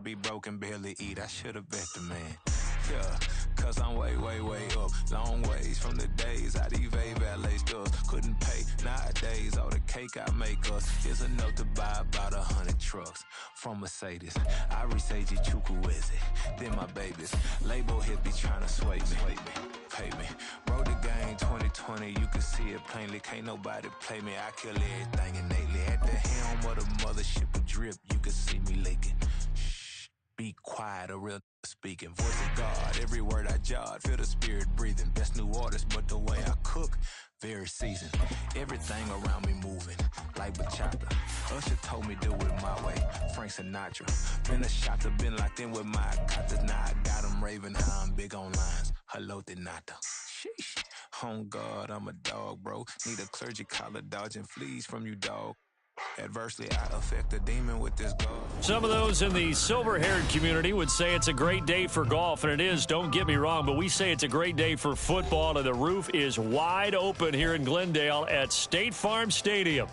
be broken, barely eat. I should have bet the man. Yeah, cause I'm way, way, way up. Long ways from the days I evade valet stores. Couldn't pay nowadays. All the cake I make us is enough to buy about 100 trucks. From Mercedes, I resage Chukwueze. Then my babies, label hippies trying to sway me. Pay me. Wrote the game 2020, you can see it plainly. Can't nobody play me. I kill everything innately. At the helm of the mothership of drip, you can see me leaking. Shh, be quiet, a real speaking. Voice of God, every word I jot. Feel the spirit breathing. Best new orders, but the way I cook, very seasoned. Everything around me moving, like bachata. Usher told me do it my way. Frank Sinatra. Been a shot to been locked in with my cotters. Now I got them raving how I'm big on lines. Hello, de nata. Sheesh. On God, I'm a dog, bro. Need a clergy collar dodging fleas from you, dog. Adversely, I affect a demon with this golf. Some of those in the silver-haired community would say it's a great day for golf, and it is, don't get me wrong, but we say it's a great day for football, and the roof is wide open here in Glendale at State Farm Stadium.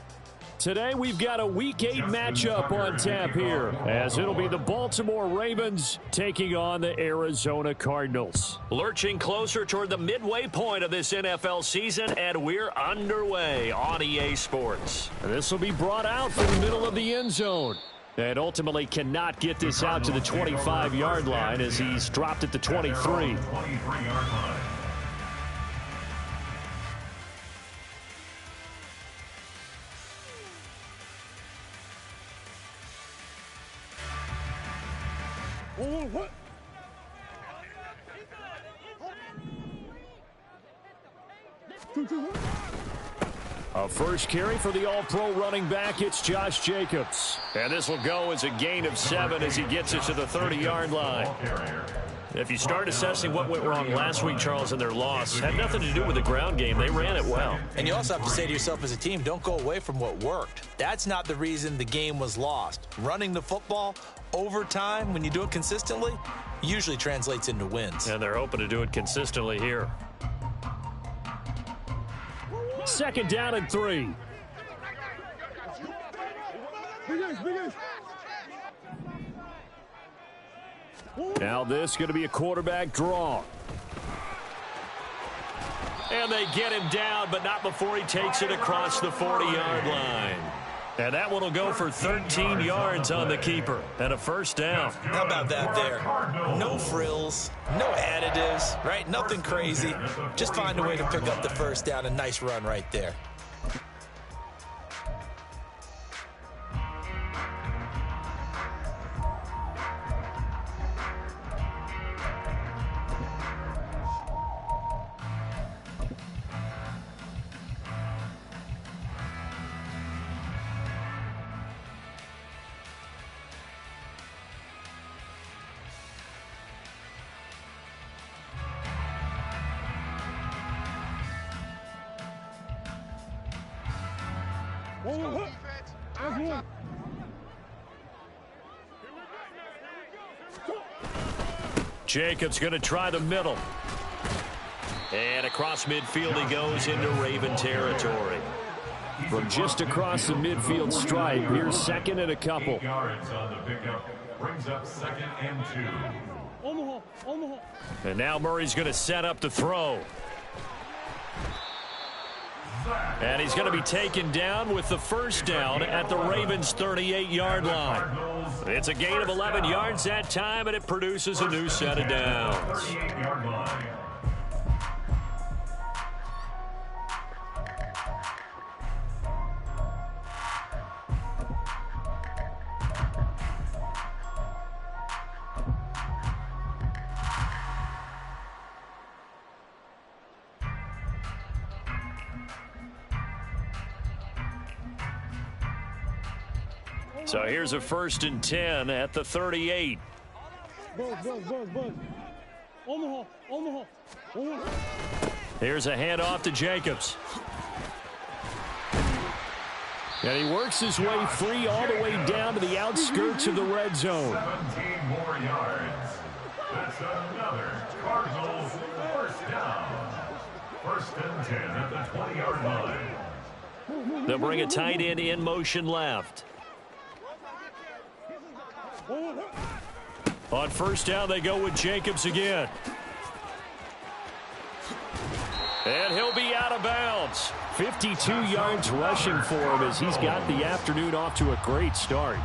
Today, we've got a Week 8 matchup on tap here, as it'll be the Baltimore Ravens taking on the Arizona Cardinals. Lurching closer toward the midway point of this NFL season, and we're underway on EA Sports. This will be brought out from the middle of the end zone. And ultimately cannot get this out to the 25-yard line as he's dropped at the 23. A first carry for the all-pro running back, it's Josh Jacobs. And this will go as a gain of 7 as he gets it to the 30-yard line. If you start assessing what went wrong last week, Charles, in their loss, had nothing to do with the ground game. They ran it well. And you also have to say to yourself as a team, don't go away from what worked. That's not the reason the game was lost. Running the football over time, when you do it consistently, usually translates into wins. And they're hoping to do it consistently here. Second down and 3. Now this is going to be a quarterback draw. And they get him down, but not before he takes it across the 40-yard line. And that one will go for 13 yards on the keeper and a first down. How about that there? No frills, no additives, right? Nothing crazy. Just find a way to pick up the first down. A nice run right there. Jacobs going to try the middle. And across midfield he goes into Raven territory. From just across the midfield stripe, here's second and a couple. Yards on the pickup brings up 2nd and 2. And now Murray's going to set up the throw. And he's going to be taken down with the first down at the Ravens' 38-yard line. It's a gain of 11 yards that time, and it produces a new set of downs. 38-yard line. So here's a 1st and 10 at the 38. Here's a handoff to Jacobs. And he works his way free all the way down to the outskirts of the red zone. 17 more yards. That's another Cardinals first down. 1st and 10 at the 20-yard line. They'll bring a tight end in motion left. On first down, they go with Jacobs again. And he'll be out of bounds. 52 yards rushing for him as he's got the afternoon off to a great start.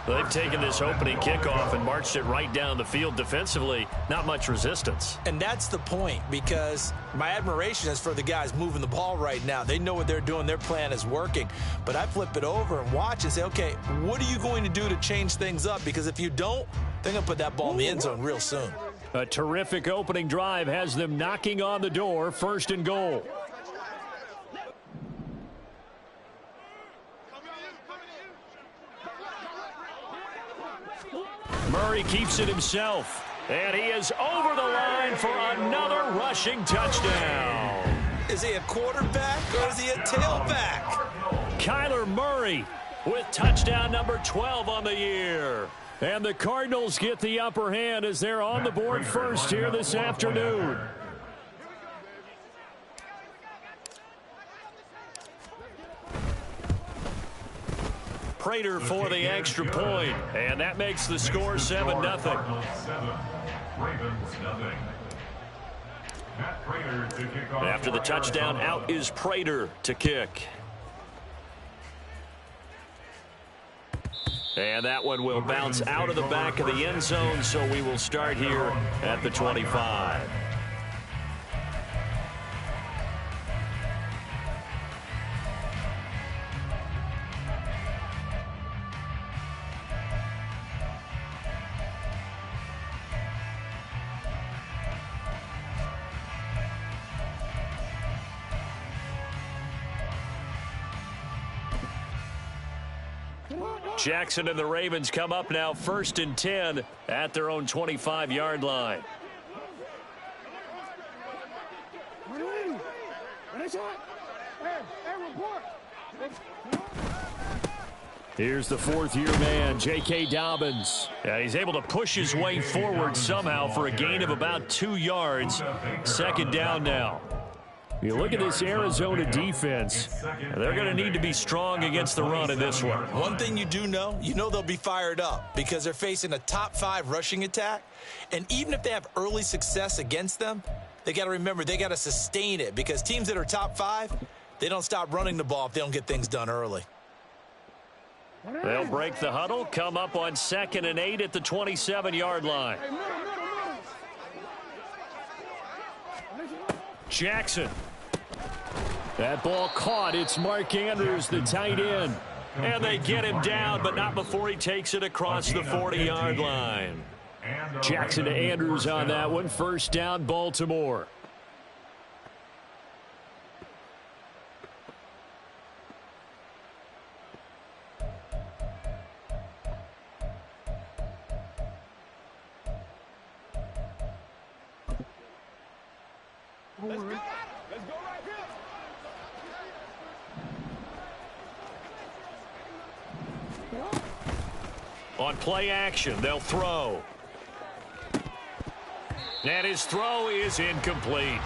They've taken this opening kickoff and marched it right down the field defensively. Not much resistance. And that's the point, because my admiration is for the guys moving the ball right now. They know what they're doing. Their plan is working. But I flip it over and watch and say, okay, what are you going to do to change things up? Because if you don't, they're going to put that ball in the end zone real soon. A terrific opening drive has them knocking on the door. First and goal. Murray keeps it himself. And he is over the line for another rushing touchdown. Is he a quarterback or is he a tailback? Kyler Murray with touchdown number 12 on the year. And the Cardinals get the upper hand as they're on the board first here this afternoon. Prater for the extra point, and that makes the score 7-0. After the touchdown, out is Prater to kick. And that one will bounce out of the back of the end zone, so we will start here at the 25. Jackson and the Ravens come up now, 1st and 10 at their own 25-yard line. Here's the fourth-year man, J.K. Dobbins. Yeah, he's able to push his way forward somehow for a gain of about 2 yards. 2nd down now. You look at this Arizona defense, they're going to need to be strong against the run in this one. One thing you do know, they'll be fired up because they're facing a top 5 rushing attack. And even if they have early success against them, they got to remember they got to sustain it, because teams that are top 5, they don't stop running the ball if they don't get things done early. They'll break the huddle, come up on 2nd and 8 at the 27-yard line. Jackson. That ball caught. It's Mark Andrews, the tight end. And they get him down, but not before he takes it across the 40-yard line. Jackson to Andrews on that one. 1st down, Baltimore. Let's go right here. On play action, they'll throw. And his throw is incomplete.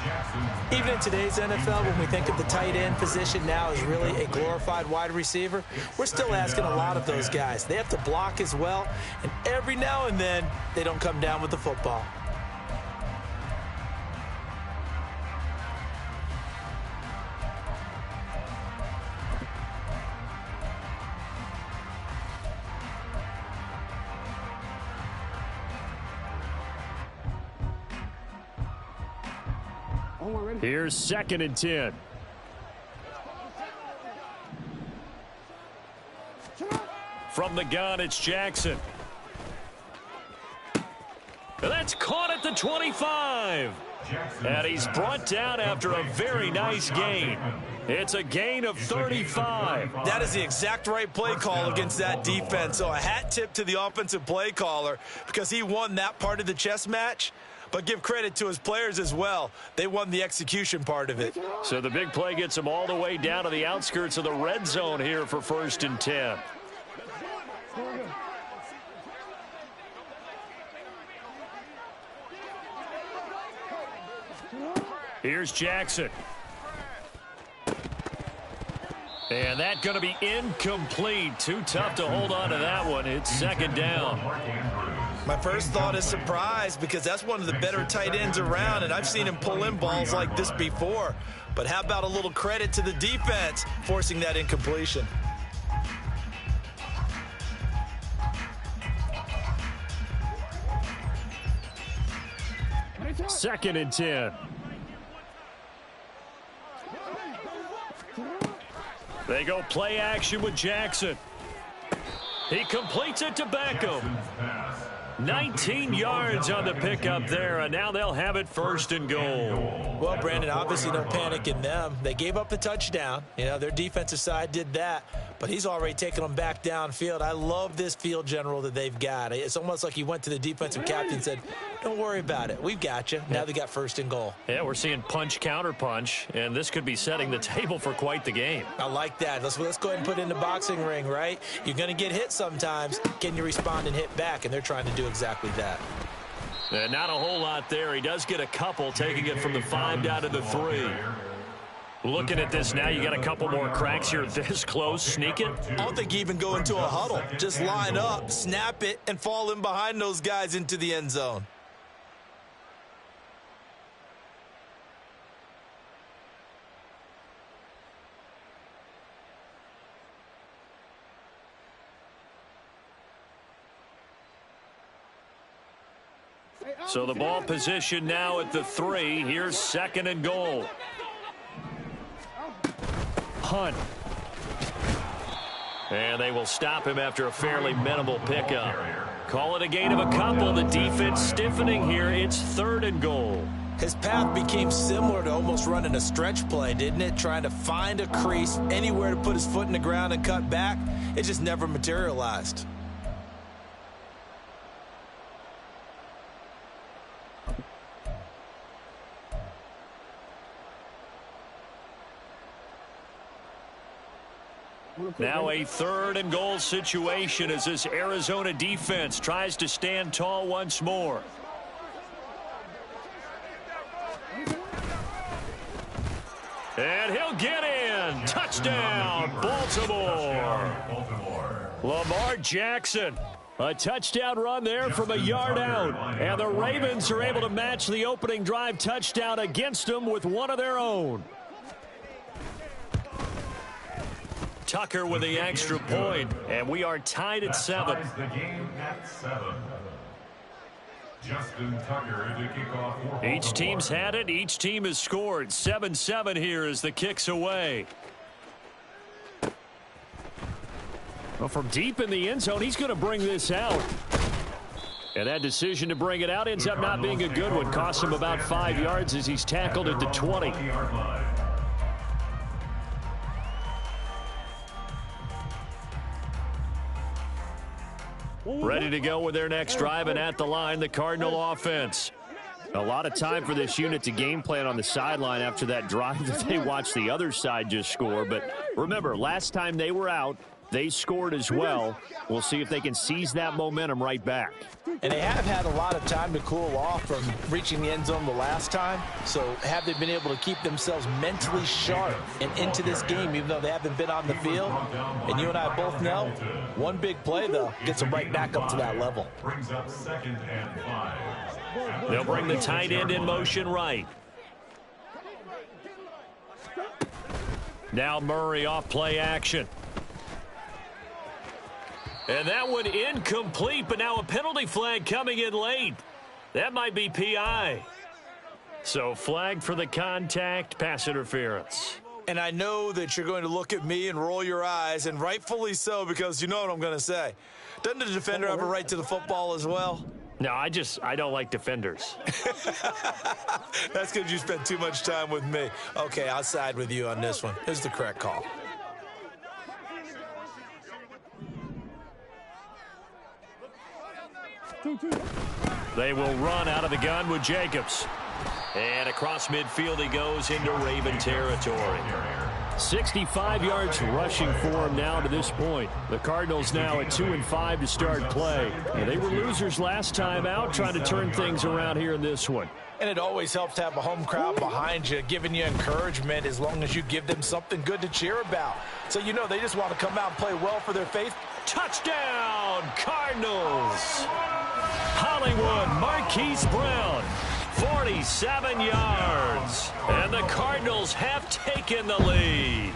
Even in today's NFL, when we think of the tight end position now as really a glorified wide receiver, we're still asking a lot of those guys. They have to block as well, and every now and then, they don't come down with the football. Here's 2nd and 10. From the gun, it's Jackson. And that's caught at the 25. And he's brought down after a very nice gain. It's a gain of 35. That is the exact right play call against that defense. So a hat tip to the offensive play caller, because he won that part of the chess match. But give credit to his players as well. They won the execution part of it. So the big play gets him all the way down to the outskirts of the red zone here for 1st and 10. Here's Jackson. And that's going to be incomplete. Too tough to hold on to that one. It's 2nd down. My first thought is surprise because that's one of the better tight ends around, and I've seen him pull in balls like this before. But how about a little credit to the defense forcing that incompletion? Second and 10. They go play action with Jackson. He completes it to Beckham. 19 yards on the pickup there, and now they'll have it first and goal. Well, Brandon, obviously no panic in them. They gave up the touchdown. You know, their defensive side did that, but he's already taken them back downfield. I love this field general that they've got. It's almost like he went to the defensive captain and said, don't worry about it. We've got you. Now they got first and goal. Yeah, we're seeing punch, counter punch, and this could be setting the table for quite the game. I like that. Let's go ahead and put it in the boxing ring, right? You're going to get hit sometimes. Can you respond and hit back? And they're trying to do exactly that. And not a whole lot there. He does get a couple, taking it from the 5 down to the 3. Looking at this now, you got a couple more cracks here this close. Sneak it. I don't think you even go into a huddle. Just line up, snap it, and fall in behind those guys into the end zone. So the ball position now at the 3. Here's second and goal. Hunt. And they will stop him after a fairly minimal pickup. Call it a gain of a couple. The defense stiffening here. It's third and goal. His path became similar to almost running a stretch play, didn't it? Trying to find a crease, anywhere to put his foot in the ground and cut back. It just never materialized. Now a third and goal situation as this Arizona defense tries to stand tall once more. And he'll get in. Touchdown, Baltimore. Lamar Jackson. A touchdown run there from a yard out. And the Ravens are able to match the opening drive touchdown against them with one of their own. Tucker with the extra point, and we are tied at 7. The game at 7. Justin Tucker to kick off. Each team's had it. Each team has scored. 7-7 here as the kick's away. Well, from deep in the end zone, he's going to bring this out. And that decision to bring it out ends up not being a good one. Costs him about 5 yards as he's tackled at the 20. Ready to go with their next drive, and at the line, the Cardinal offense. A lot of time for this unit to game plan on the sideline after that drive that they watched the other side just score. But remember, last time they were out, they scored as well. We'll see if they can seize that momentum right back. And they have had a lot of time to cool off from reaching the end zone the last time. So have they been able to keep themselves mentally sharp and into this game, even though they haven't been on the field? And you and I both know, one big play, though, gets them right back up to that level. Brings up 2nd and 5. They'll bring the tight end in motion right. Now Murray off play action. And that one incomplete, but now a penalty flag coming in late. That might be PI. So flag for the contact, pass interference. And I know that you're going to look at me and roll your eyes, and rightfully so, because you know what I'm going to say. Doesn't the defender have a right to the football as well? No, I don't like defenders. That's because you spent too much time with me. Okay, I'll side with you on this one. Here's the correct call. They will run out of the gun with Jacobs. And across midfield he goes into Raven territory. 65 yards rushing for him now to this point. The Cardinals now at 2-5 to start play. And they were losers last time out, trying to turn things around here in this one. And it always helps to have a home crowd behind you, giving you encouragement as long as you give them something good to cheer about. So you know they just want to come out and play well for their faith. Touchdown, Cardinals! Hollywood, Marquise Brown, 47 yards. And the Cardinals have taken the lead.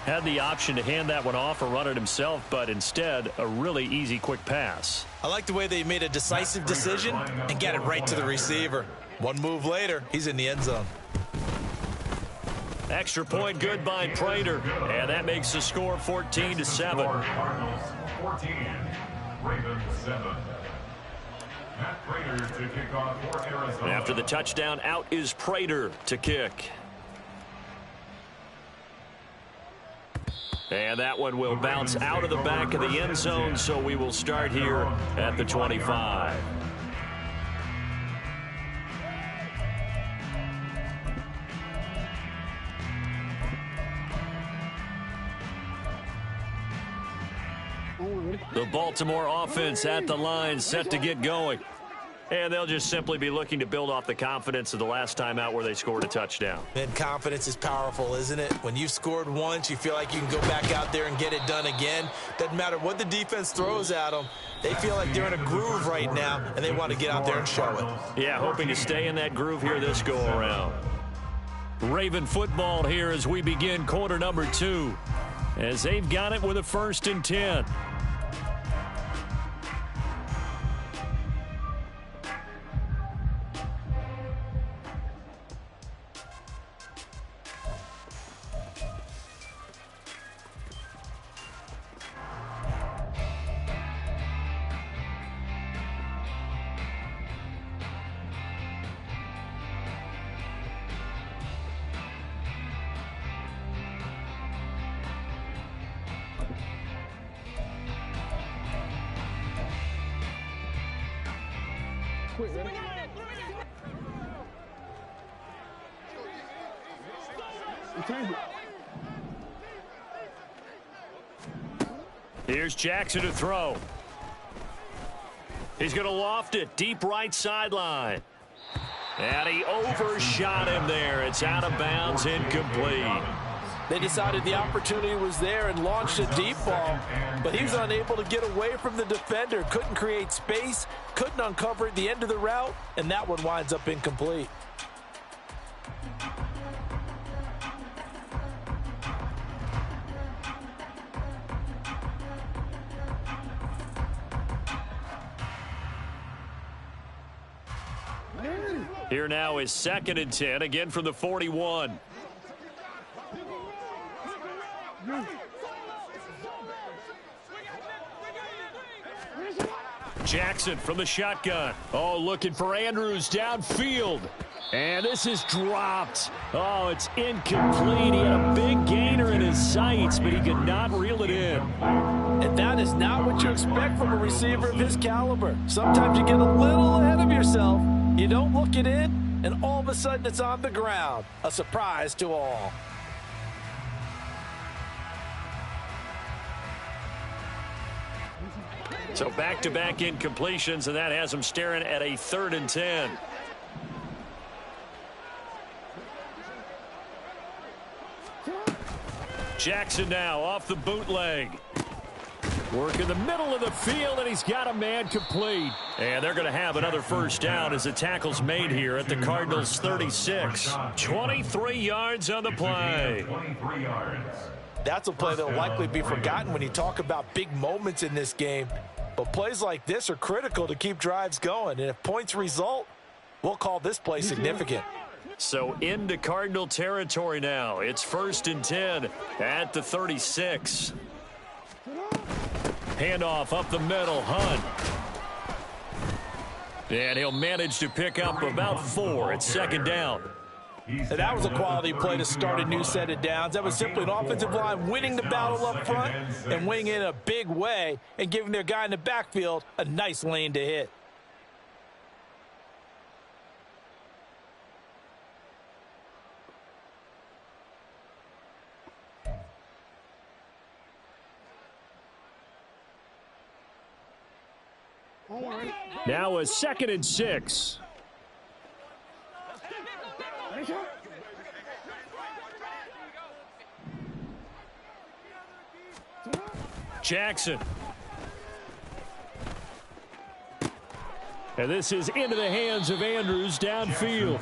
Had the option to hand that one off or run it himself, but instead, a really easy, quick pass. I like the way they made a decisive decision and get it right to the receiver. One move later, he's in the end zone. Extra point good by Prater, and that makes the score 14-7. Cardinals 14, Ravens 7. Matt Prater to kick off for Arizona. After the touchdown, out is Prater to kick. And that one will bounce out of the back of the end zone, so we will start here at the 25. The Baltimore offense at the line, set to get going. And they'll just simply be looking to build off the confidence of the last time out where they scored a touchdown. And confidence is powerful, isn't it? When you've scored once, you feel like you can go back out there and get it done again. Doesn't matter what the defense throws at them. They feel like they're in a groove right now, and they want to get out there and show it. Yeah, hoping to stay in that groove here this go-around. Raven football here as we begin quarter number 2. As they've got it with a 1st and 10. Here's Jackson to throw. He's going to loft it deep right sideline. And he overshot him there. It's out of bounds, incomplete. They decided the opportunity was there and launched a deep ball, but he was unable to get away from the defender. Couldn't create space, couldn't uncover at the end of the route, and that one winds up incomplete. Here now is 2nd and 10, again from the 41. Jackson from the shotgun. Oh, looking for Andrews downfield. And this is dropped. Oh, it's incomplete. He had a big gainer in his sights, but he could not reel it in. And that is not what you expect from a receiver of his caliber. Sometimes you get a little ahead of yourself. You don't look it in, and all of a sudden it's on the ground. A surprise to all. So back-to-back incompletions, and that has him staring at a 3rd and 10. Jackson now off the bootleg. Work in the middle of the field, and he's got a man complete. And they're going to have another 1st down as the tackle's made here at the Cardinals' 36. 23 yards on the play. 23 yards. That's a play that will likely be forgotten when you talk about big moments in this game. But plays like this are critical to keep drives going. And if points result, we'll call this play significant. So into Cardinal territory now. It's 1st and 10 at the 36. Handoff up the middle, Hunt. And he'll manage to pick up about 4 at 2nd down. And that was a quality play to start a new set of downs. That was simply an offensive line winning the battle up front and winning in a big way and giving their guy in the backfield a nice lane to hit. Now a 2nd and 6. Jackson. And this is into the hands of Andrews downfield.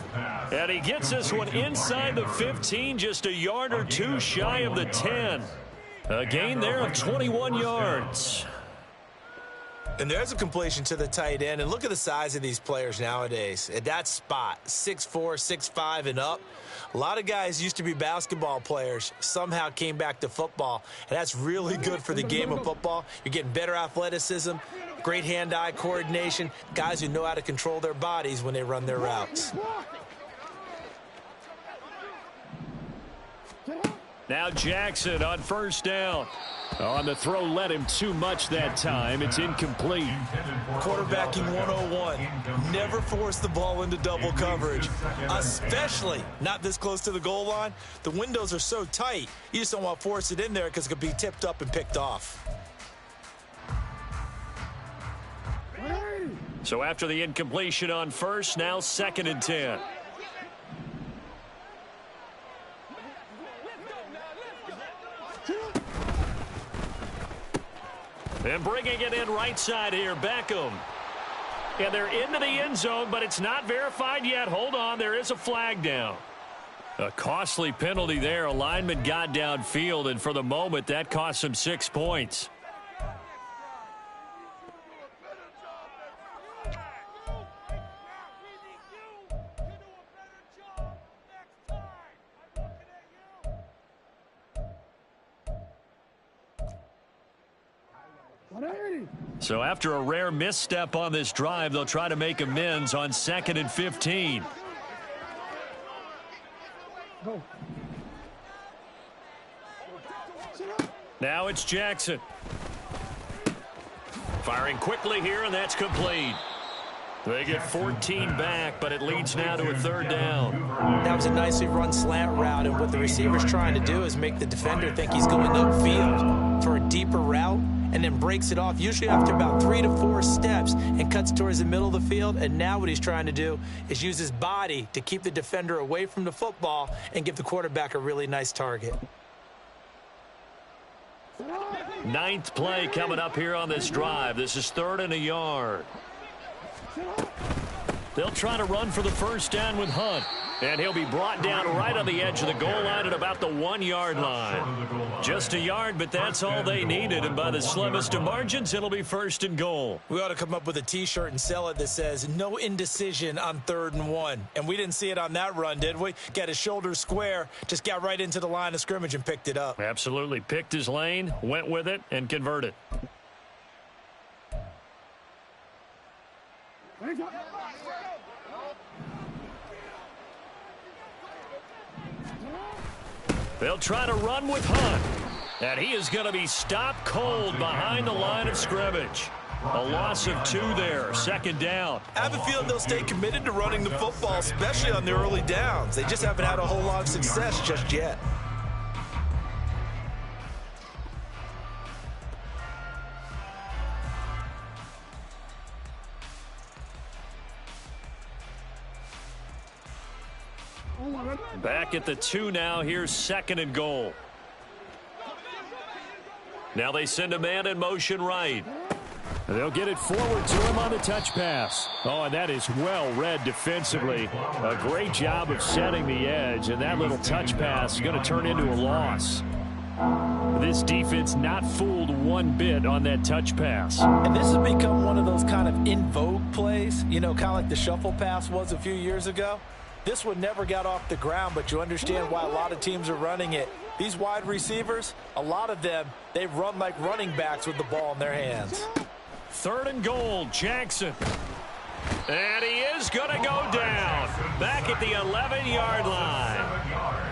And he gets this one inside the 15, just a yard or two shy of the 10. A gain there of 21 yards. And there's a completion to the tight end. And look at the size of these players nowadays. At that spot, 6'4", 6'5", and up. A lot of guys used to be basketball players, somehow came back to football. And that's really good for the game of football. You're getting better athleticism, great hand-eye coordination, guys who know how to control their bodies when they run their routes. Now Jackson on first down. On the throw led him too much that time. It's incomplete. Quarterbacking 101. Never force the ball into double coverage, especially not this close to the goal line. The windows are so tight, you just don't want to force it in there because it could be tipped up and picked off. So after the incompletion on first, now 2nd and 10. And bringing it in right side here, Beckham. And they're into the end zone, but it's not verified yet. Hold on, there is a flag down. A costly penalty there. A lineman got downfield, and for the moment, that cost him 6 points. So after a rare misstep on this drive, they'll try to make amends on 2nd and 15. Now it's Jackson. Firing quickly here, and that's complete. They get 14 back, but it leads now to a 3rd down. That was a nicely run slant route, and what the receiver's trying to do is make the defender think he's going upfield for a deeper route, and then breaks it off, usually after about 3 to 4 steps, and cuts towards the middle of the field. And now what he's trying to do is use his body to keep the defender away from the football and give the quarterback a really nice target. 9th play coming up here on this drive. This is 3rd and a yard. They'll try to run for the first down with Hunt. And he'll be brought down right on the edge of the goal line at about the 1-yard line. Just a yard, but that's all they needed. And by the slimmest of margins, it'll be 1st and goal. We ought to come up with a T-shirt and sell it that says, no indecision on 3rd and 1. And we didn't see it on that run, did we? Got his shoulders square, just got right into the line of scrimmage and picked it up. Absolutely. Picked his lane, went with it, and converted. They'll try to run with Hunt. And he is going to be stopped cold behind the line of scrimmage. A loss of 2 there, 2nd down. I have a feeling they'll stay committed to running the football, especially on the early downs. They just haven't had a whole lot of success just yet. Back at the 2 now. Here's 2nd and goal. Now they send a man in motion right. They'll get it forward to him on the touch pass. Oh, and that is well read defensively. A great job of setting the edge, and that little touch pass is going to turn into a loss. This defense not fooled one bit on that touch pass. And this has become one of those kind of in vogue plays, you know, kind of like the shuffle pass was a few years ago. This one never got off the ground, but you understand why a lot of teams are running it. These wide receivers, a lot of them, they run like running backs with the ball in their hands. 3rd and goal, Jackson. And he is going to go down. Back at the 11-yard line.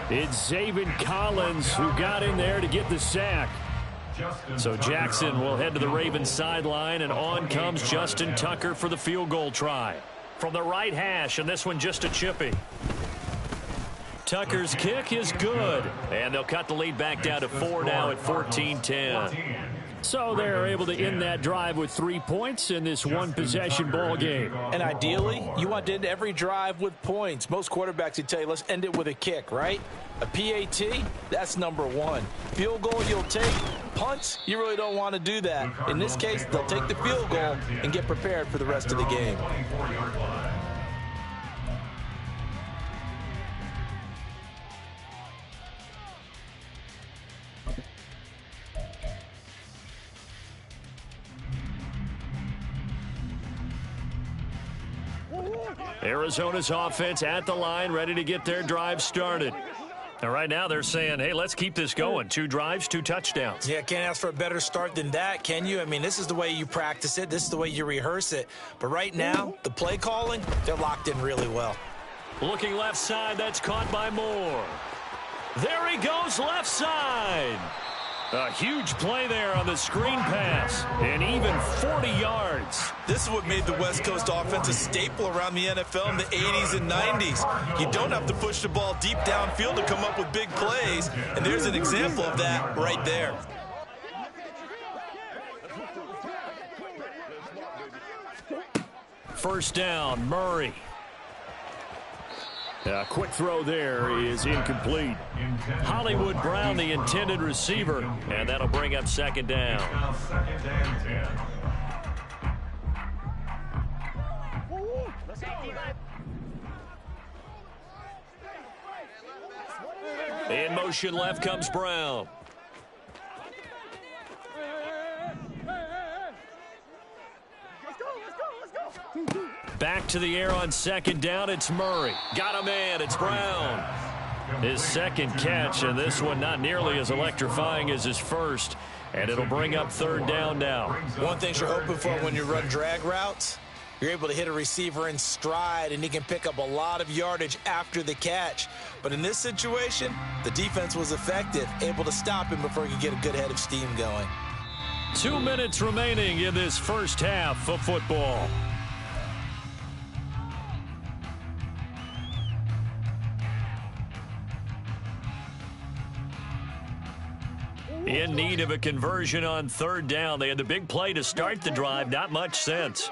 It's Zaven Collins who got in there to get the sack. So Jackson will head to the Ravens sideline, and on comes Justin Tucker for the field goal try. From the right hash, and this one just a chippy. Tucker's kick is good. And they'll cut the lead back down to 4 now at 14-10. So they're able to end that drive with 3 points in this one-possession ball game. And ideally, you want to end every drive with points. Most quarterbacks would tell you, let's end it with a kick, right? A PAT, that's number one. Field goal you'll take. Punts, you really don't want to do that. In this case, they'll take the field goal and get prepared for the rest of the game. Arizona's offense at the line, ready to get their drive started. And right now they're saying, hey, let's keep this going. 2 drives, 2 touchdowns. Yeah, can't ask for a better start than that, can you? I mean, this is the way you practice it. This is the way you rehearse it. But right now, the play calling, they're locked in really well. Looking left side, that's caught by Moore. There he goes, left side. A huge play there on the screen pass, and even 40 yards. This is what made the West Coast offense a staple around the NFL in the 80s and 90s. You don't have to push the ball deep downfield to come up with big plays, and there's an example of that right there. First down, Murray. A quick throw there is incomplete. Hollywood Brown, the intended receiver, and that'll bring up second down. In motion left comes Brown. Back to the air on second down, it's Murray. Got a man, it's Brown. His second catch, and this one not nearly as electrifying as his first. And it'll bring up third down now. One thing you're hoping for when you run drag routes, you're able to hit a receiver in stride, and he can pick up a lot of yardage after the catch. But in this situation, the defense was effective, able to stop him before he could get a good head of steam going. 2 minutes remaining in this first half of football. In need of a conversion on third down. They had the big play to start the drive. Not much sense.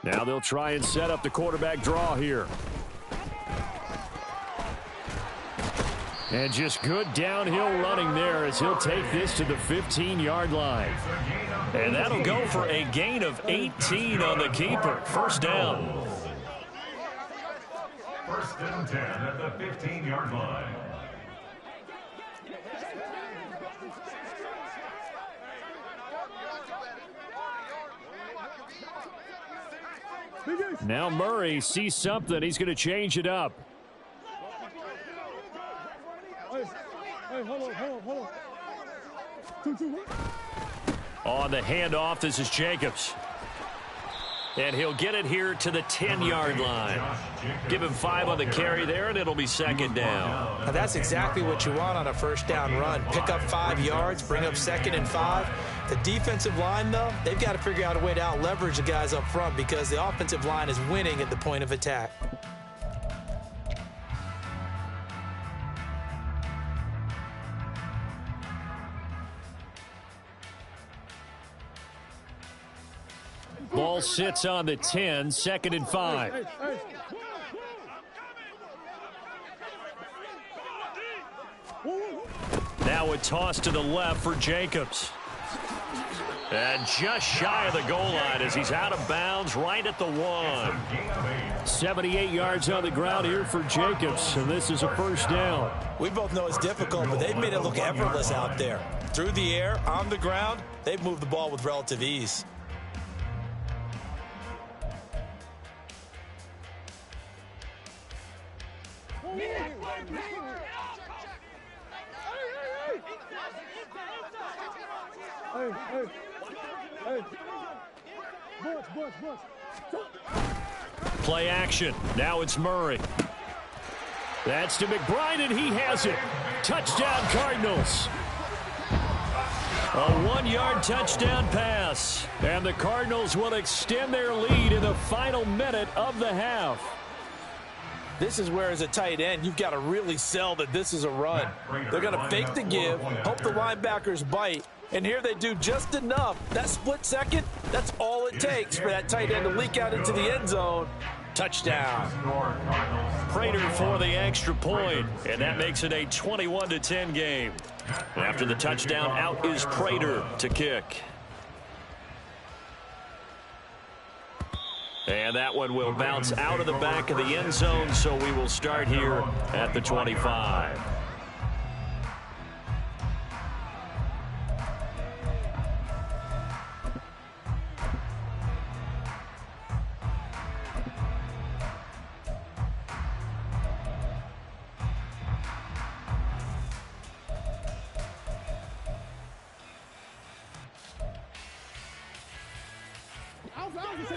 Now they'll try and set up the quarterback draw here. And just good downhill running there as he'll take this to the 15-yard line. And that'll go for a gain of 18 on the keeper. First down. First and 10 at the 15-yard line. Now Murray sees something. He's going to change it up. On the handoff, this is Jacobs. And he'll get it here to the 10-yard line. Give him 5 on the carry there, and it'll be second down. Now that's exactly what you want on a first down run. Pick up 5 yards, bring up second and 5. The defensive line, though, they've got to figure out a way to out-leverage the guys up front because the offensive line is winning at the point of attack. Ball sits on the 10, second and 5. Now a toss to the left for Jacobs. And just shy of the goal line as he's out of bounds right at the 1. 78 yards on the ground here for Jacobs, and this is a first down. We both know it's difficult, but they've made it look effortless out there. Through the air, on the ground, they've moved the ball with relative ease. Play action. Now it's Murray. That's to McBride, and he has it. Touchdown, Cardinals. A 1-yard touchdown pass. And the Cardinals will extend their lead in the final minute of the half. This is where, as a tight end, you've got to really sell that this is a run. They're going to fake the give, hope the linebackers bite, and here they do just enough. That split second, that's all it takes for that tight end to leak out into the end zone. Touchdown. Prater for the extra point, and that makes it a 21-10 game. After the touchdown, out is Prater to kick. And that one will bounce out of the back of the end zone, so we will start here at the 25.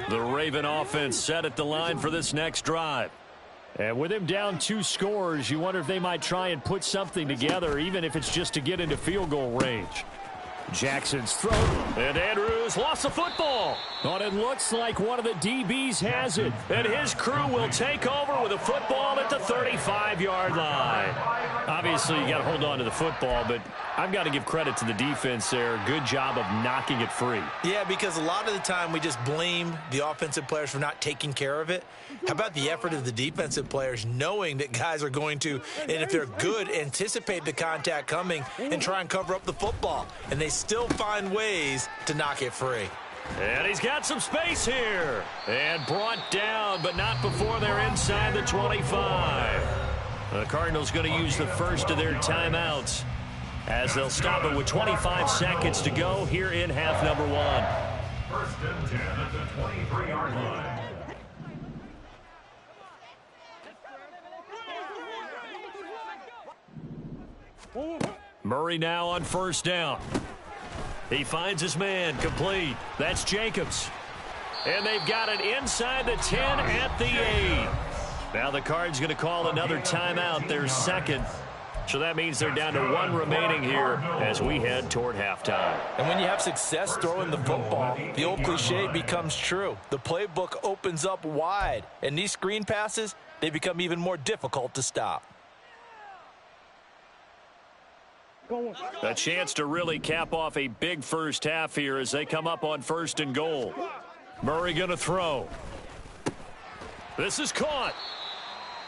The Raven offense set at the line for this next drive. And with him down 2 scores, you wonder if they might try and put something together, even if it's just to get into field goal range. Jackson's throw, and Andrews lost the football. But it looks like one of the DBs has it, and his crew will take over with a football at the 35-yard line. Obviously, you got to hold on to the football, but I've got to give credit to the defense there. Good job of knocking it free. Yeah, because a lot of the time we just blame the offensive players for not taking care of it. How about the effort of the defensive players knowing that guys are going to, and if they're good, anticipate the contact coming and try and cover up the football. And they still find ways to knock it free. And he's got some space here. And brought down, but not before they're inside the 25. The Cardinals going to use the first of their timeouts as they'll stop it with 25 seconds to go here in half number 1. First and 10 at the 23-yard line. Murray now on first down. He finds his man, complete. That's Jacobs. And they've got it inside the 10 at the 8. Now the Cards going to call another timeout, their second. So that means they're down to 1 remaining here as we head toward halftime. And when you have success throwing the football, the old cliche becomes true. The playbook opens up wide, and these screen passes, they become even more difficult to stop. A chance to really cap off a big first half here as they come up on first and goal. Murray going to throw. This is caught.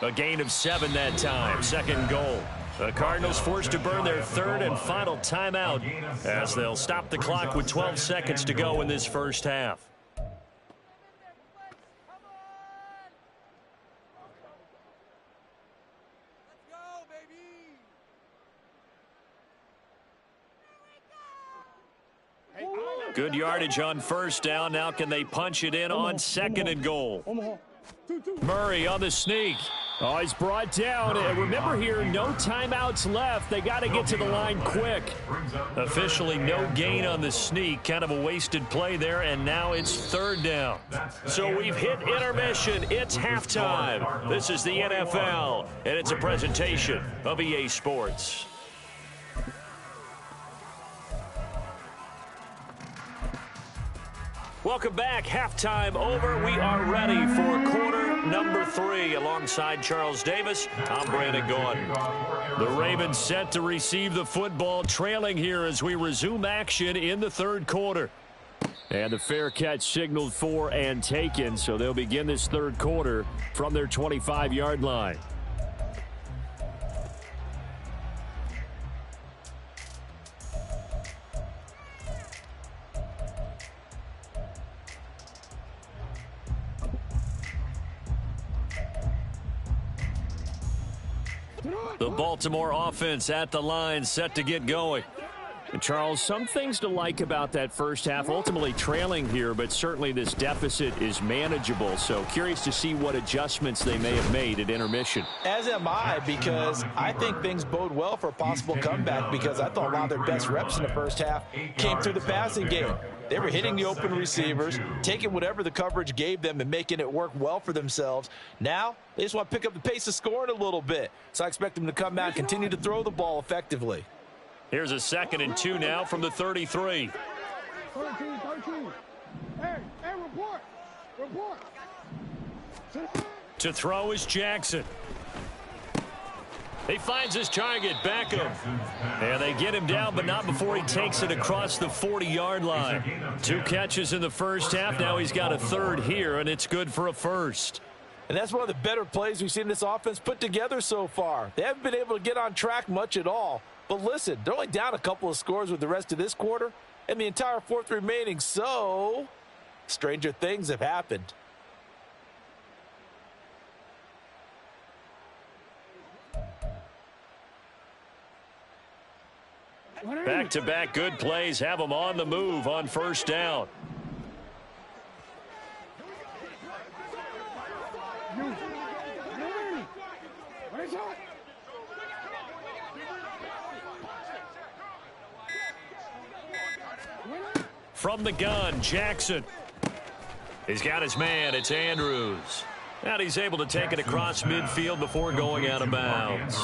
A gain of 7 that time. Second goal. The Cardinals forced to burn their third and final timeout as they'll stop the clock with 12 seconds to go in this first half. Good yardage on first down. Now can they punch it in on second and goal? Murray on the sneak. Oh, he's brought down. And remember here, no timeouts left. They got to get to the line quick. Officially no gain on the sneak. Kind of a wasted play there, and now it's third down. So we've hit intermission. It's halftime. This is the NFL, and it's a presentation of EA Sports. Welcome back. Halftime over. We are ready for quarter number 3. Alongside Charles Davis, I'm Brandon Gordon. The Ravens set to receive the football, trailing here as we resume action in the third quarter. And the fair catch signaled for and taken, so they'll begin this third quarter from their 25-yard line. The Baltimore offense at the line, set to get going. And Charles, some things to like about that first half. Ultimately trailing here, but certainly this deficit is manageable. So curious to see what adjustments they may have made at intermission. As am I, because I think things bode well for a possible comeback, because I thought a lot of their best reps in the first half came through the passing game. They were hitting the open receivers, taking whatever the coverage gave them and making it work well for themselves. Now, they just want to pick up the pace of scoring a little bit. So I expect them to come out and continue to throw the ball effectively. Here's a 2nd and 2 now from the 33. 13. Hey, report. To throw is Jackson. He finds his target, Beckham. And they get him down, but not before he takes it across the 40-yard line. 2 catches in the first half. Now he's got a 3rd here, and it's good for a 1st. And that's one of the better plays we've seen this offense put together so far. They haven't been able to get on track much at all. But listen, they're only down a couple of scores with the rest of this quarter and the entire 4th remaining. So, stranger things have happened. Back-to-back good plays have them on the move on 1st down. From the gun, Jackson. He's got his man. It's Andrews. And he's able to take it across midfield before going out of bounds.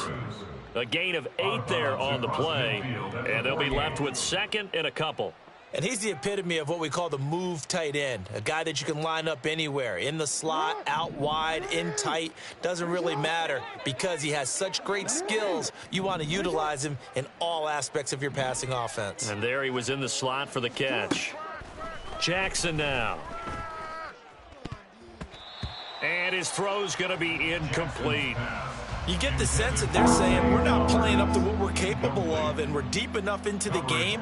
A gain of 8 there on the play, and they'll be left with 2nd and a couple. And he's the epitome of what we call the move tight end, a guy that you can line up anywhere, in the slot, out wide, in tight, doesn't really matter, because he has such great skills. You want to utilize him in all aspects of your passing offense. And there he was in the slot for the catch. Jackson now. And his throw's going to be incomplete. You get the sense that they're saying we're not playing up to what we're capable of, and we're deep enough into the game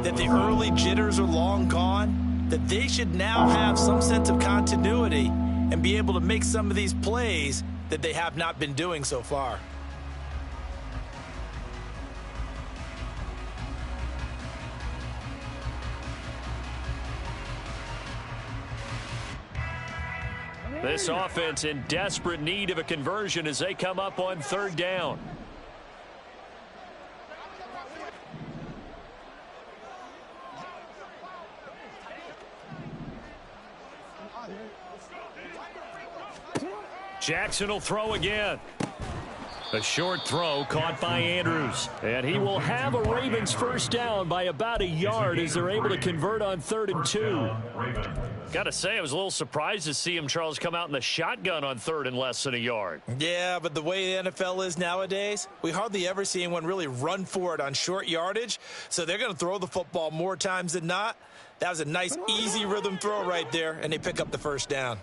that the early jitters are long gone, that they should now have some sense of continuity and be able to make some of these plays that they have not been doing so far. This offense in desperate need of a conversion as they come up on 3rd down. Jackson will throw again. A short throw caught by Andrews. And he will have a Ravens 1st down by about a yard as they're able to convert on 3rd and 2. Got to say, I was a little surprised to see him, Charles, come out in the shotgun on 3rd and less than a yard. Yeah, but the way the NFL is nowadays, we hardly ever see anyone really run for it on short yardage. So they're going to throw the football more times than not. That was a nice, easy rhythm throw right there, and they pick up the 1st down.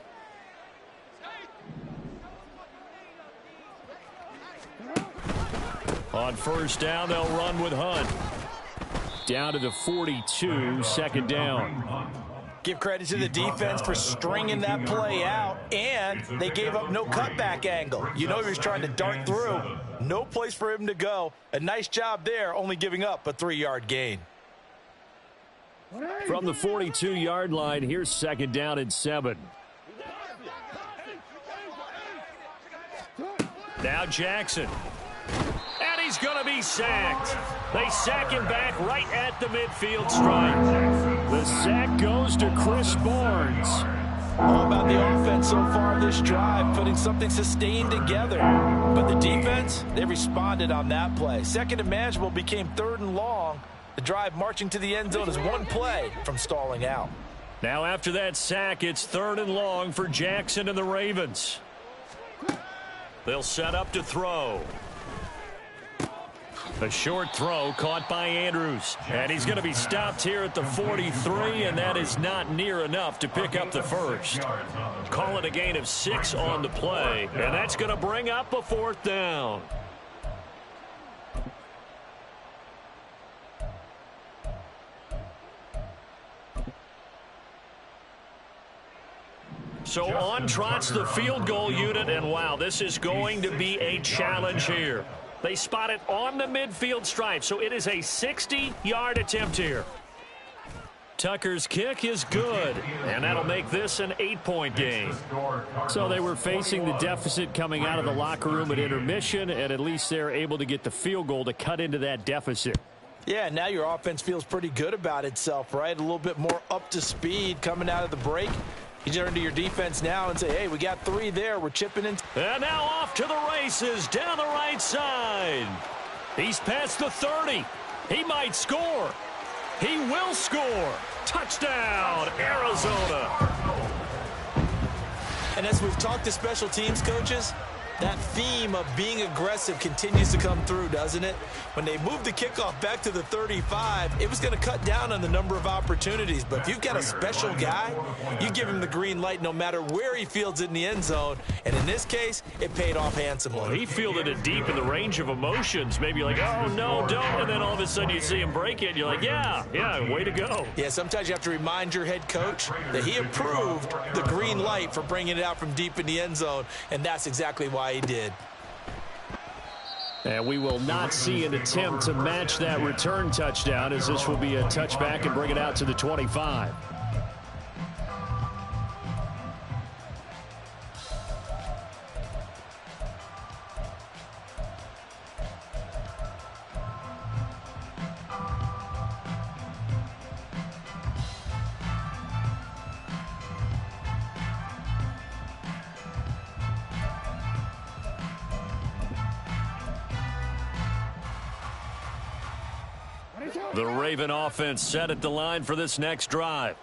On 1st down, they'll run with Hunt. Down to the 42, 2nd down. Give credit to the defense for stringing that play out, and they gave up no cutback angle. You know he was trying to dart through. No place for him to go. A nice job there, only giving up a 3-yard gain. From the 42-yard line, here's 2nd down and 7. Now Jackson. And he's going to be sacked. They sack him back right at the midfield stripe. The sack goes to Chris Barnes. All about the offense so far this drive, putting something sustained together. But the defense, they responded on that play. 2nd and manageable became 3rd and long. The drive marching to the end zone is one play from stalling out. Now after that sack, it's 3rd and long for Jackson and the Ravens. They'll set up to throw. A short throw caught by Andrews. And he's going to be stopped here at the 43, and that is not near enough to pick up the 1st. Call it a gain of 6 on the play, and that's going to bring up a 4th down. So on trots the field goal unit, and wow, this is going to be a challenge here. They spot it on the midfield stripe, so it is a 60-yard attempt here. Tucker's kick is good, and that'll make this an 8-point game. So they were facing the deficit coming out of the locker room at intermission, and at least they're able to get the field goal to cut into that deficit. Yeah, now your offense feels pretty good about itself, right? A little bit more up to speed coming out of the break. You turn to your defense now and say, hey, we got 3 there. We're chipping in. And now off to the races down the right side. He's past the 30. He might score. He will score. Touchdown, Arizona. And as we've talked to special teams coaches, that theme of being aggressive continues to come through, doesn't it? When they moved the kickoff back to the 35, it was going to cut down on the number of opportunities. But if you've got a special guy, you give him the green light no matter where he fields it in the end zone. And in this case, it paid off handsomely. Well, he fielded it deep in the range of emotions. Maybe like, oh, no, don't. And then all of a sudden you see him break it, and you're like, yeah, way to go. Yeah, sometimes you have to remind your head coach that he approved the green light for bringing it out from deep in the end zone, and that's exactly why he did. And we will not see an attempt to match that return touchdown, as this will be a touchback and bring it out to the 25. The Raven offense set at the line for this next drive.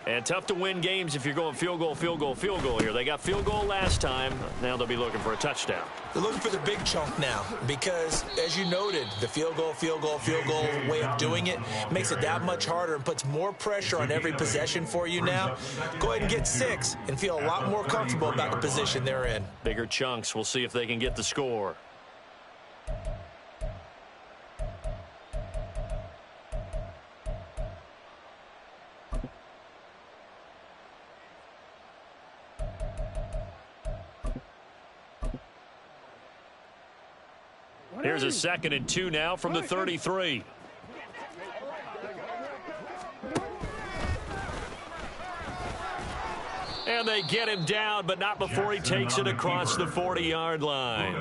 And tough to win games if you're going field goal, field goal, field goal here. They got field goal last time. Now they'll be looking for a touchdown. They're looking for the big chunk now because, as you noted, the field goal way of doing it makes it that much harder and puts more pressure on every possession for you now. Go ahead and get 6 and feel a lot more comfortable about the position they're in. Bigger chunks. We'll see if they can get the score. Here's a 2nd and 2 now from the 33. And they get him down, but not before he takes it across the 40-yard line.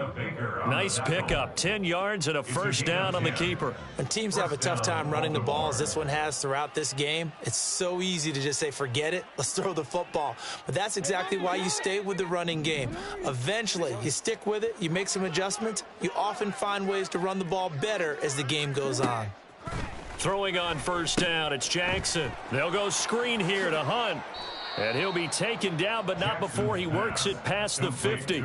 Nice pickup, 10 yards and a first down on the keeper. When teams have a tough time running the ball, as this one has throughout this game, it's so easy to just say, forget it, let's throw the football. But that's exactly why you stay with the running game. Eventually, you stick with it, you make some adjustments, you often find ways to run the ball better as the game goes on. Throwing on first down, it's Jackson. They'll go screen here to Hunt. And he'll be taken down, but not before he works it past the 50.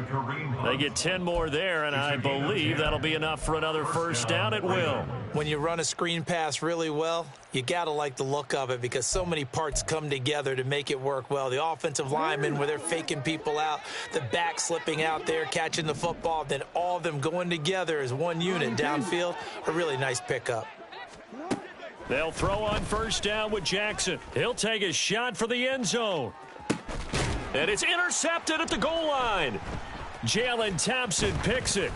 They get 10 more there, and I believe that'll be enough for another first down at will. When you run a screen pass really well, you got to like the look of it because so many parts come together to make it work well. The offensive linemen, where they're faking people out, the back slipping out there, catching the football, then all of them going together as one unit downfield, a really nice pickup. They'll throw on first down with Jackson. He'll take a shot for the end zone. And it's intercepted at the goal line. Jalen Thompson picks it.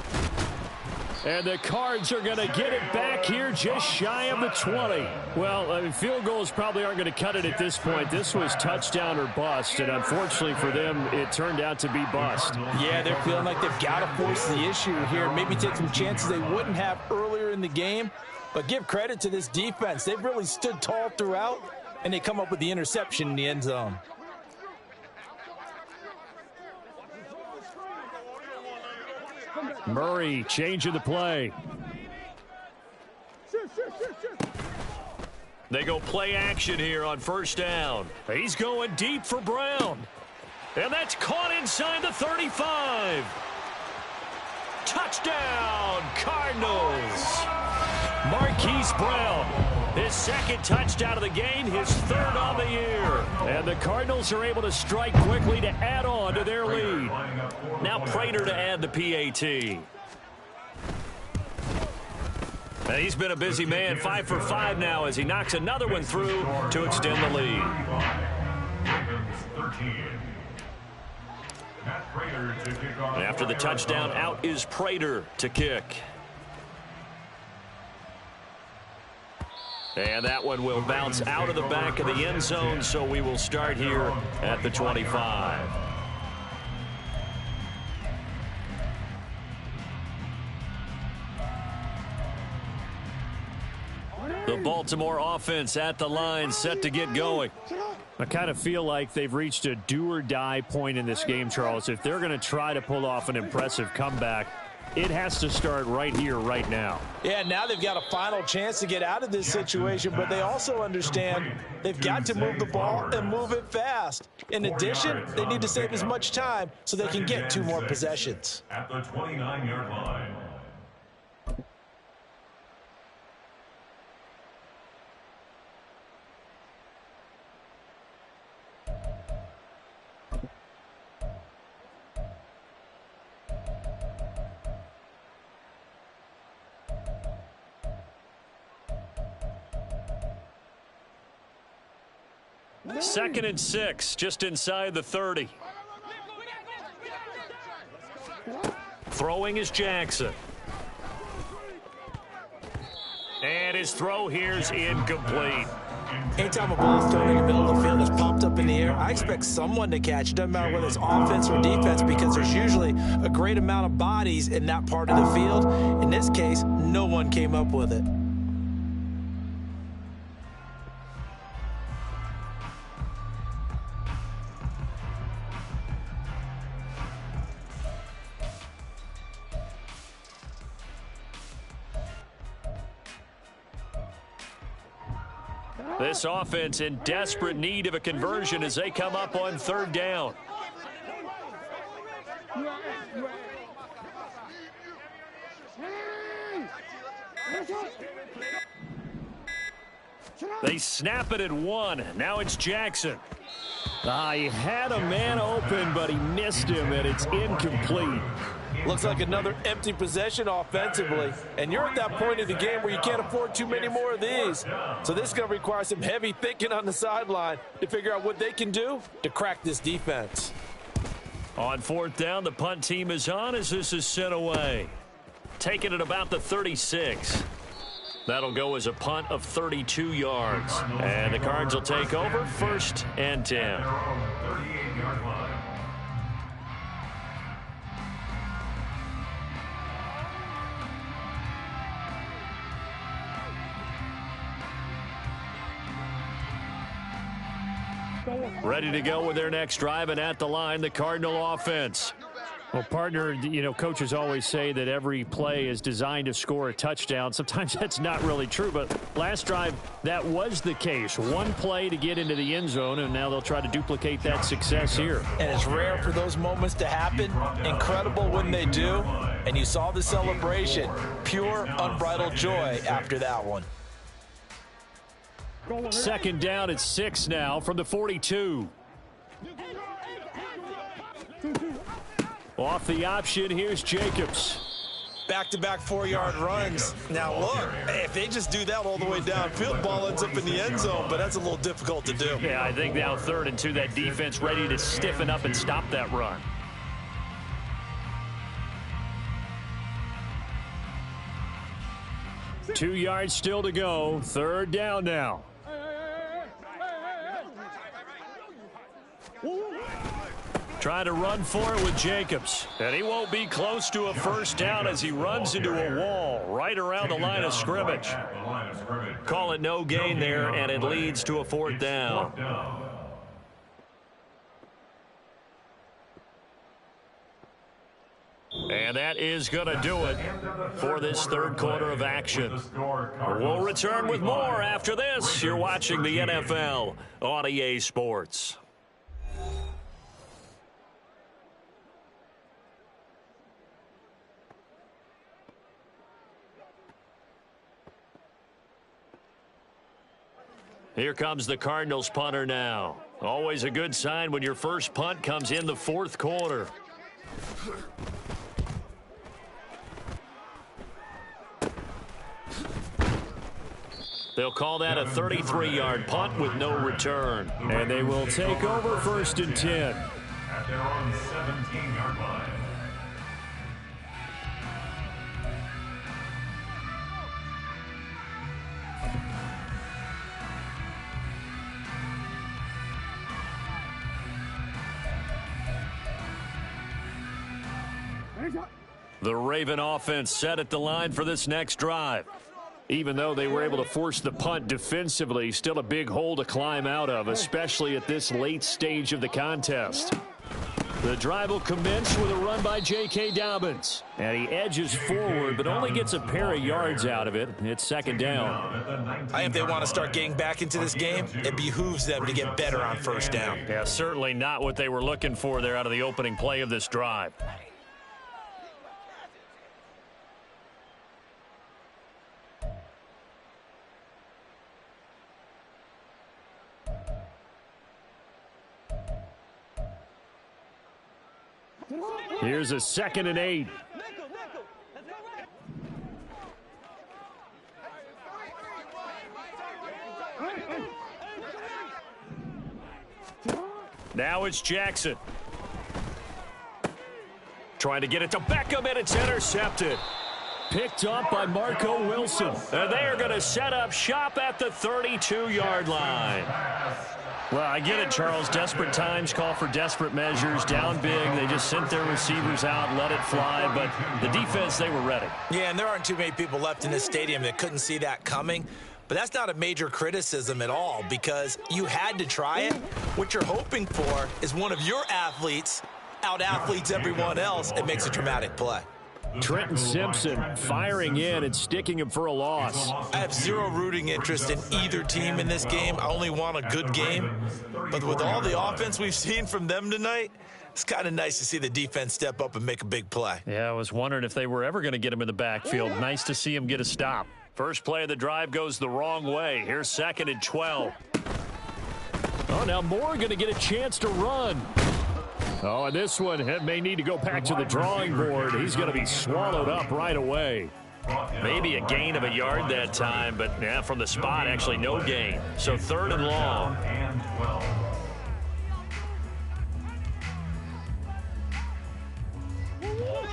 And the Cards are going to get it back here just shy of the 20. Well, I mean, field goals probably aren't going to cut it at this point. This was touchdown or bust, and unfortunately for them, it turned out to be bust. Yeah, they're feeling like they've got to force the issue here. Maybe take some chances they wouldn't have earlier in the game. But give credit to this defense. They've really stood tall throughout, and they come up with the interception in the end zone. Murray changing the play. They go play action here on first down. He's going deep for Brown. And that's caught inside the 35. Touchdown, Cardinals. Marquise Brown, his 2nd touchdown of the game, his 3rd on the year. And the Cardinals are able to strike quickly to add on to their lead. Now Prater to add the PAT. And he's been a busy man, 5 for 5 now as he knocks another one through to extend the lead. And after the touchdown, out is Prater to kick. And that one will bounce out of the back of the end zone, so we will start here at the 25. The Baltimore offense at the line, set to get going. I kind of feel like they've reached a do-or-die point in this game, Charles. If they're going to try to pull off an impressive comeback, it has to start right here, right now. Yeah, now they've got a final chance to get out of this situation, but they also understand they've got to move the ball and move it fast. In addition, they need to save as much time so they can get 2 more possessions. At the 29-yard line. Second and 6, just inside the 30. Throwing is Jackson. And his throw here's incomplete. Anytime a ball is thrown in the middle of the field is popped up in the air, I expect someone to catch it. Doesn't matter whether it's offense or defense, because there's usually a great amount of bodies in that part of the field. In this case, no one came up with it. This offense in desperate need of a conversion as they come up on 3rd down. They snap it at 1. Now it's Jackson. He had a man open, but he missed him, and it's incomplete. Looks like another empty possession offensively. And you're at that point of the game where you can't afford too many more of these. So this is going to require some heavy thinking on the sideline to figure out what they can do to crack this defense. On 4th down, the punt team is on as this is sent away. Taking it about the 36. That'll go as a punt of 32 yards. And the Cards will take over 1st and 10. 38-yard line. Ready to go with their next drive, and at the line, the Cardinal offense. Well, partner, coaches always say that every play is designed to score a touchdown. Sometimes that's not really true, but last drive, that was the case. One play to get into the end zone, and now they'll try to duplicate that success here. And it's rare for those moments to happen. Incredible when they do. And you saw the celebration. Pure, unbridled joy after that one. 2nd down at 6 now from the 42. Off the option, here's Jacobs. Back-to-back 4-yard runs. Now look, if they just do that all the way downfield, ball ends up in the end zone, but that's a little difficult to do. Yeah, I think now 3rd and 2, that defense ready to stiffen up and stop that run. Two yards still to go. 3rd down now. Trying to run for it with Jacobs. And he won't be close to a 1st down as he runs into a wall right around the line of scrimmage. Call it no gain there, and it leads to a 4th down. And that is going to do it for this 3rd quarter of action. We'll return with more after this. You're watching the NFL on EA Sports. Here comes the Cardinals punter now. Always a good sign when your first punt comes in the 4th quarter. They'll call that a 33-yard punt with no return. And they will take over 1st and 10. At their own 17-yard line. The Raven offense set at the line for this next drive. Even though they were able to force the punt defensively, still a big hole to climb out of, especially at this late stage of the contest. The drive will commence with a run by J.K. Dobbins. And he edges forward, but only gets a pair of yards out of it. It's second down. I think if they want to start getting back into this game, it behooves them to get better on first down. Yeah, certainly not what they were looking for there out of the opening play of this drive. Here's a 2nd and 8. Now it's Jackson. Trying to get it to Beckham, and it's intercepted. Picked up by Marco Wilson. And they are going to set up shop at the 32-yard line. Well, I get it, Charles. Desperate times call for desperate measures. Down big. They just sent their receivers out, let it fly. But the defense, they were ready. Yeah, and there aren't too many people left in this stadium that couldn't see that coming. But that's not a major criticism at all because you had to try it. What you're hoping for is one of your athletes out-athletes everyone else and makes a dramatic play. Trenton Simpson firing in and sticking him for a loss. I have zero rooting interest in either team in this game. I only want a good game. But with all the offense we've seen from them tonight, it's kind of nice to see the defense step up and make a big play. Yeah, I was wondering if they were ever going to get him in the backfield. Nice to see him get a stop. First play of the drive goes the wrong way. Here's 2nd and 12. Oh, now Moore going to get a chance to run. Oh, and this one may need to go back to the drawing board. He's going to be swallowed up right away. Maybe a gain of a yard that time, but yeah, from the spot, actually no gain. So 3rd and long.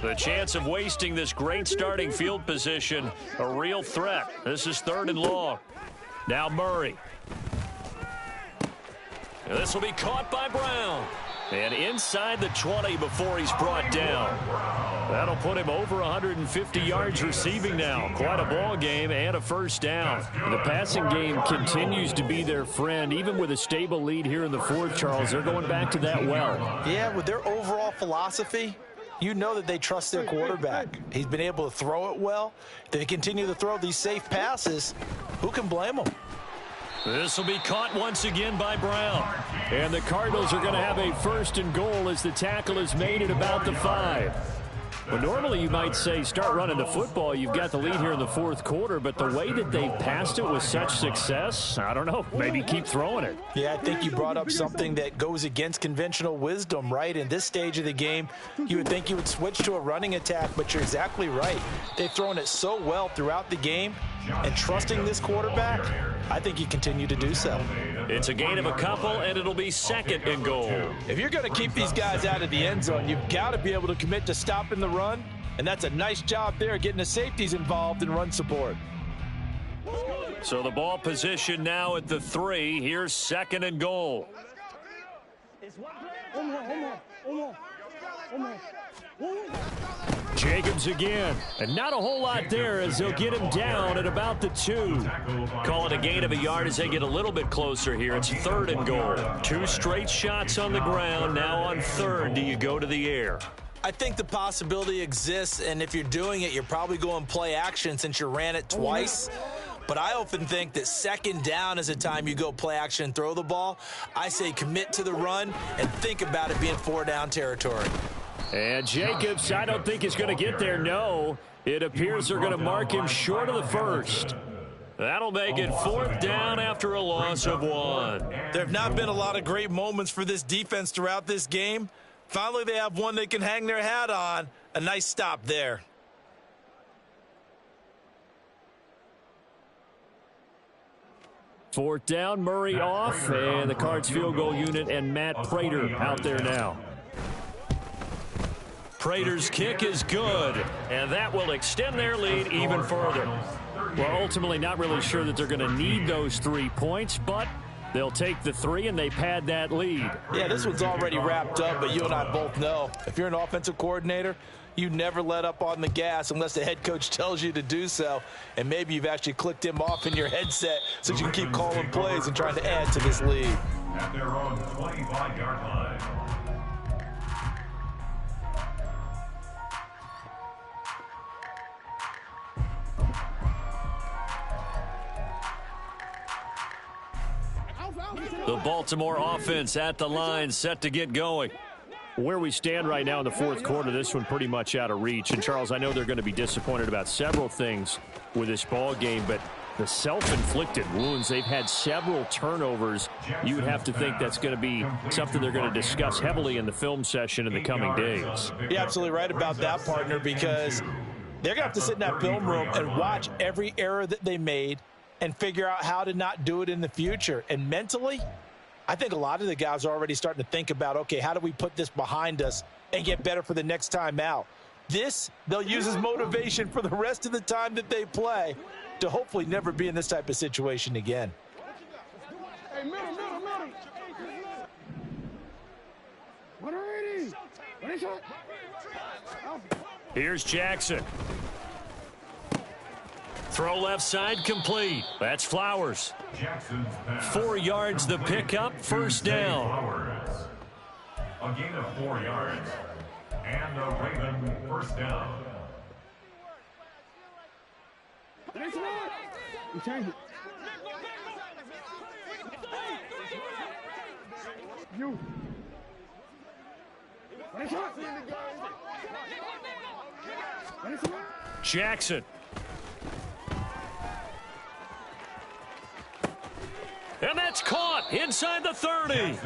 The chance of wasting this great starting field position, a real threat. This is 3rd and long. Now Murray. And this will be caught by Brown. And inside the 20 before he's brought down. That'll put him over 150 yards receiving now. Quite a ball game and a first down. The passing game continues to be their friend. Even with a stable lead here in the 4th, Charles, they're going back to that well. Yeah, with their overall philosophy, you know that they trust their quarterback. He's been able to throw it well. They continue to throw these safe passes. Who can blame them? This will be caught once again by Brown. And the Cardinals are going to have a 1st and goal as the tackle is made at about the 5. Well, normally you might say start running the football. You've got the lead here in the 4th quarter, but the way that they've passed it with such success, I don't know, maybe keep throwing it. Yeah, I think you brought up something that goes against conventional wisdom, right? In this stage of the game, you would think you would switch to a running attack, but you're exactly right. They've thrown it so well throughout the game, and trusting this quarterback, I think you continue to do so. It's a gain of a couple, and it'll be 2nd and goal. If you're going to keep these guys out of the end zone, you've got to be able to commit to stopping the run, and that's a nice job there getting the safeties involved in run support. So the ball position now at the 3. Here's 2nd and goal. Jacobs again, and not a whole lot there as they'll get him down at about the 2. Call it a gain of a yard as they get a little bit closer here. It's 3rd and goal. 2 straight shots on the ground. Now on 3rd, do you go to the air? I think the possibility exists, and if you're doing it, you're probably going play action since you ran it twice. But I often think that 2nd down is a time you go play action and throw the ball. I say commit to the run and think about it being 4-down territory. And Jacobs, I don't think is going to get there. No, it appears they're going to mark him short of the 1st. That'll make it 4th down after a loss of 1. There have not been a lot of great moments for this defense throughout this game. Finally, they have one they can hang their hat on. A nice stop there. Fourth down, Murray off, and the Cards field goal unit and Matt Prater out there now. Prater's kick is good, and that will extend their lead even further. Well, ultimately not really sure that they're going to need those 3 points, but they'll take the 3 and they pad that lead. Yeah, this one's already wrapped up, but you and I both know if you're an offensive coordinator, you never let up on the gas unless the head coach tells you to do so. And maybe you've actually clicked him off in your headset so you can keep calling plays and trying to add to this lead. At their own 25-yard line. The Baltimore offense at the line, set to get going. Where we stand right now in the fourth quarter, this one pretty much out of reach. And, Charles, I know they're going to be disappointed about several things with this ball game, but the self-inflicted wounds, they've had several turnovers. You would have to think that's going to be something they're going to discuss heavily in the film session in the coming days. You're absolutely right about that, partner, because they're going to have to sit in that film room and watch every error that they made and figure out how to not do it in the future. And mentally, I think a lot of the guys are already starting to think about, okay, how do we put this behind us and get better for the next time out? This, they'll use as motivation for the rest of the time that they play to hopefully never be in this type of situation again. Hey, middle. 180. Ready, shot. Here's Jackson. Throw left side complete. That's Flowers. 4 yards the pickup, first down. Flowers. A gain of 4 yards. And the Raven first down. You change it. You. Ready, shot. Ready, shot. Jackson. And that's caught inside the 30.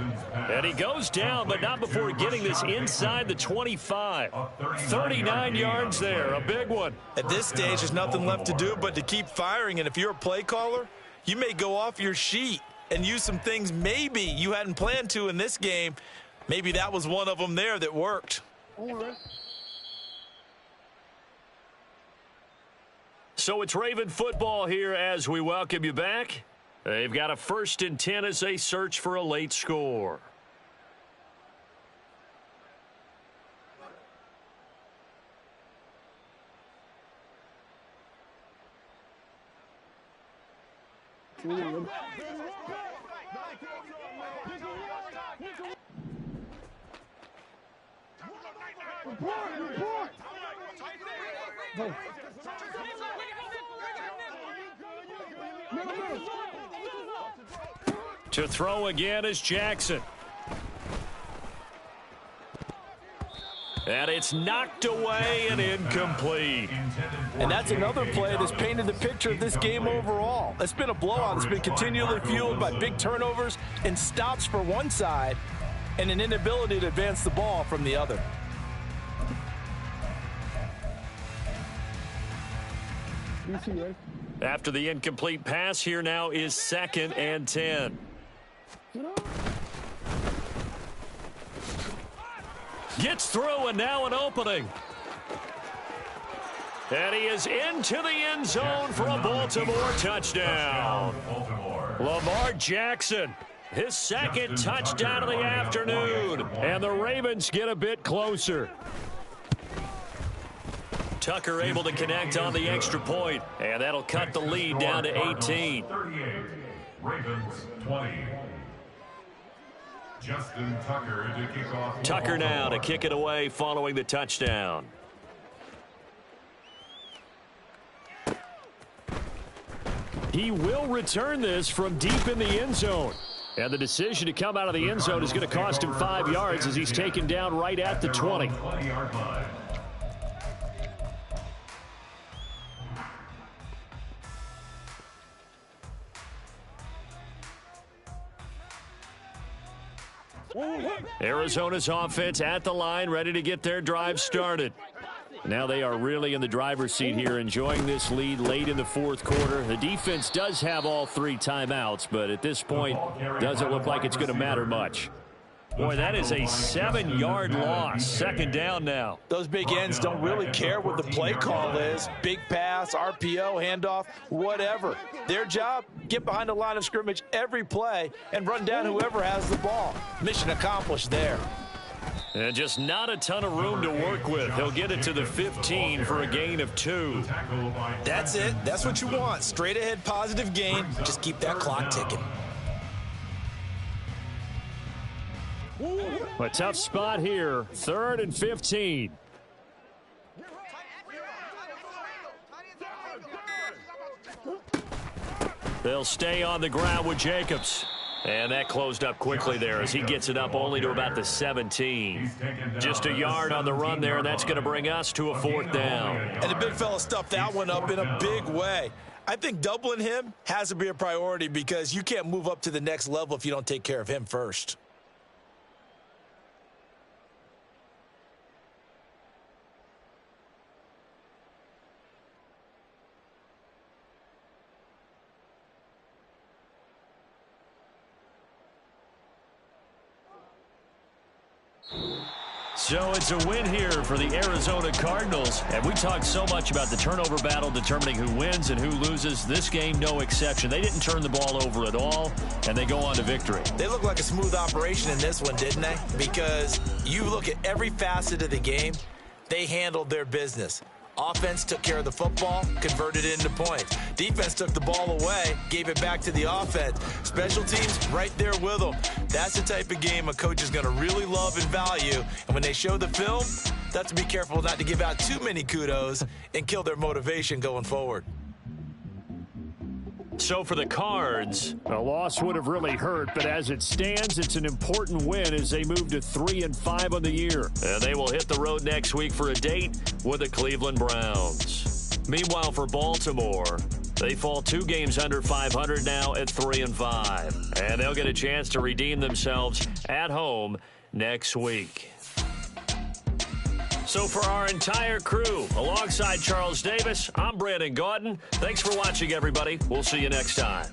And he goes down, but not before getting this inside the 25. 39 yards there, a big one. At this stage, there's nothing left to do but to keep firing. And if you're a play caller, you may go off your sheet and use some things maybe you hadn't planned to in this game. Maybe that was one of them there that worked. So it's Raven football here as we welcome you back. They've got a 1st and 10 as they search for a late score. Report. Go. To throw again is Jackson. And it's knocked away and incomplete. And that's another play that's painted the picture of this game overall. It's been a blowout. It's been continually fueled by big turnovers and stops for one side and an inability to advance the ball from the other. After the incomplete pass, here now is 2nd and 10. Gets through, and now an opening. And he is into the end zone for a Baltimore touchdown. Lamar Jackson, his 2nd touchdown of the afternoon. And the Ravens get a bit closer. Tucker able to connect on the extra point, and that'll cut the lead down to 18. 38, Ravens 20. Justin Tucker to kick off. Tucker now to kick it away following the touchdown. He will return this from deep in the end zone. And the decision to come out of the end zone is going to cost him 5 yards as he's taken down right at the 20. 20-yard line. Arizona's offense at the line, ready to get their drive started. Now they are really in the driver's seat here, enjoying this lead late in the fourth quarter. The defense does have all 3 timeouts, but at this point, doesn't look like it's going to matter much. Boy, that is a 7-yard loss. 2nd down now. Those big ends don't really care what the play call is. Big pass, RPO, handoff, whatever. Their job, get behind the line of scrimmage every play and run down whoever has the ball. Mission accomplished there. And just not a ton of room to work with. He'll get it to the 15 for a gain of 2. That's it. That's what you want. Straight ahead positive gain. Just keep that clock ticking. A tough spot here. 3rd and 15. They'll stay on the ground with Jacobs. And that closed up quickly there as he gets it up only to about the 17. Just a yard on the run there, and that's going to bring us to a 4th down. And the big fella stuffed that one up in a big way. I think doubling him has to be a priority because you can't move up to the next level if you don't take care of him first. So it's a win here for the Arizona Cardinals. And we talked so much about the turnover battle determining who wins and who loses. This game, no exception. They didn't turn the ball over at all, and they go on to victory. They look like a smooth operation in this one, didn't they? Because you look at every facet of the game, they handled their business. Offense took care of the football, converted it into points. Defense took the ball away, gave it back to the offense. Special teams right there with them. That's the type of game a coach is going to really love and value. And when they show the film, they have to be careful not to give out too many kudos and kill their motivation going forward. So for the Cards, a loss would have really hurt, but as it stands, it's an important win as they move to 3-5 on the year. And they will hit the road next week for a date with the Cleveland Browns. Meanwhile, for Baltimore, they fall 2 games under 500 now at 3-5. And they'll get a chance to redeem themselves at home next week. So for our entire crew, alongside Charles Davis, I'm Brandon Gaudin. Thanks for watching, everybody. We'll see you next time.